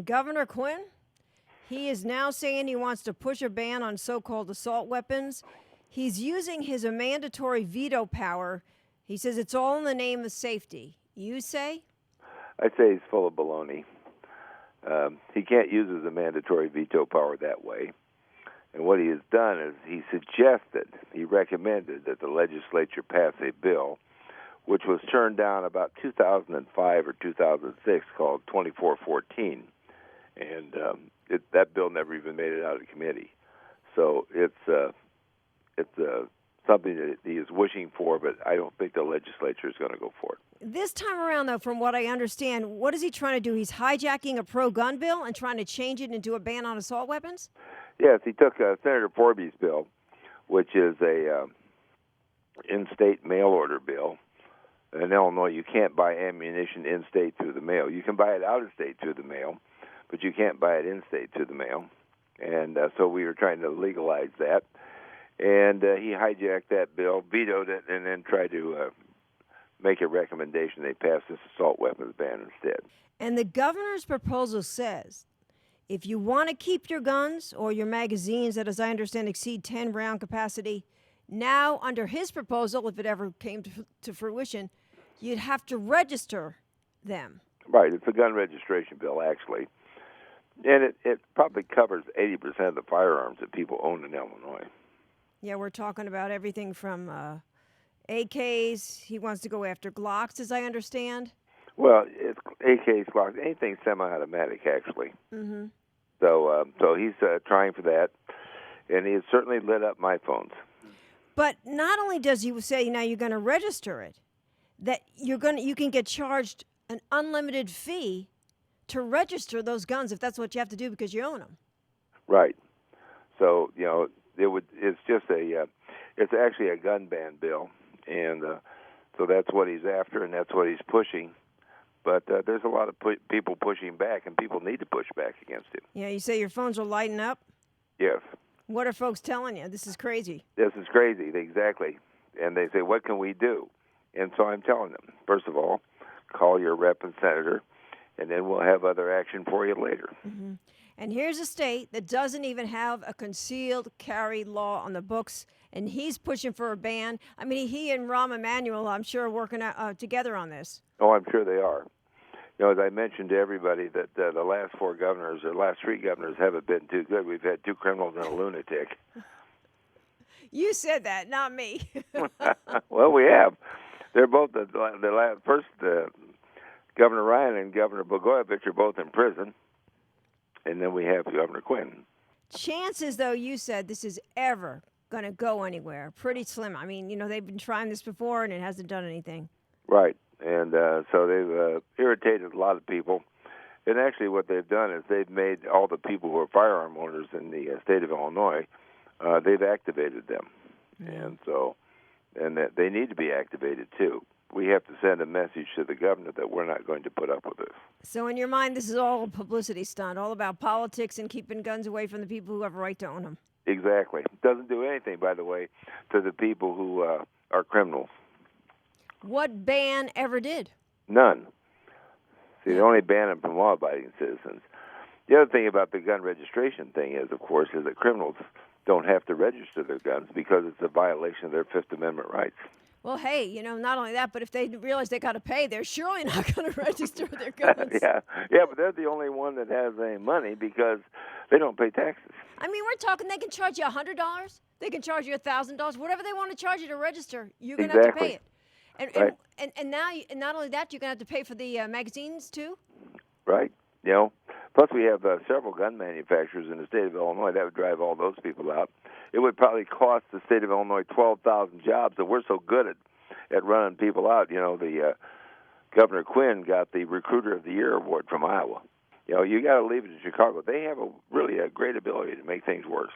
Governor Quinn, he is now saying he wants to push a ban on so-called assault weapons. He's using his mandatory veto power. He says it's all in the name of safety. You say? I'd say he's full of baloney. He can't use his mandatory veto power that way. And what he has done is he recommended that the legislature pass a bill which was turned down about 2005 or 2006 called 2414. And that bill never even made it out of committee. So it's something that he is wishing for, but I don't think the legislature is going to go for it. This time around, though, from what I understand, what is he trying to do? He's hijacking a pro-gun bill and trying to change it into a ban on assault weapons? Yes, he took Senator Forby's bill, which is a in-state mail order bill. In Illinois, you can't buy ammunition in-state through the mail. You can buy it out-of-state through the mail, but you can't buy it in-state through the mail. And so we were trying to legalize that. And he hijacked that bill, vetoed it, and then tried to make a recommendation they pass this assault weapons ban instead. And the governor's proposal says if you want to keep your guns or your magazines that, as I understand, exceed 10-round capacity, now under his proposal, if it ever came to fruition, you'd have to register them. Right. It's a gun registration bill, actually. And it probably covers 80% of the firearms that people own in Illinois. Yeah, we're talking about everything from AKs. He wants to go after Glocks, as I understand. Well, it's AKs, Glocks, anything semi-automatic, actually. Mm-hmm. So he's trying for that, and he has certainly lit up my phones. But not only does he say now you're going to register it, that you can get charged an unlimited fee to register those guns if that's what you have to do because you own them. Right. So it's actually a gun ban bill, and so that's what he's after, and that's what he's pushing. But there's a lot of people pushing back, and people need to push back against him. Yeah, you say your phones are lighting up? Yes. What are folks telling you? This is crazy. This is crazy, exactly. And they say, what can we do? And so I'm telling them, first of all, call your rep and senator, and then we'll have other action for you later. Mm-hmm. And here's a state that doesn't even have a concealed carry law on the books, and he's pushing for a ban. I mean, he and Rahm Emanuel, I'm sure, are working together on this. Oh, I'm sure they are. As I mentioned to everybody, that the last last three governors haven't been too good. We've had two criminals and a lunatic. You said that, not me. Well, we have. They're both first Governor Ryan and Governor Blagojevich are both in prison, and then we have Governor Quinn. Chances, though, you said this is ever going to go anywhere, pretty slim. I mean, they've been trying this before, and it hasn't done anything. Right. And so they've irritated a lot of people. And actually what they've done is they've made all the people who are firearm owners in the state of Illinois, they've activated them. Mm-hmm. And that they need to be activated, too. We have to send a message to the governor that we're not going to put up with this. So in your mind, this is all a publicity stunt, all about politics and keeping guns away from the people who have a right to own them. Exactly. It doesn't do anything, by the way, to the people who are criminals. What ban ever did? None. See, they only ban them from law-abiding citizens. The other thing about the gun registration thing is, of course, is that criminals don't have to register their guns because it's a violation of their Fifth Amendment rights. Well, hey, not only that, but if they realize they got to pay, they're surely not going to register their guns. Yeah, but they're the only one that has any money because they don't pay taxes. I mean, we're talking they can charge you $100. They can charge you $1,000. Whatever they want to charge you to register, you're going to have to pay it. Right. And now, not only that, you're going to have to pay for the magazines, too? Right. Plus we have several gun manufacturers in the state of Illinois. That would drive all those people out. It would probably cost the state of Illinois 12,000 jobs, but we're so good at running people out. The Governor Quinn got the Recruiter of the Year award from Iowa. You got to leave it to Chicago. They have really a great ability to make things worse.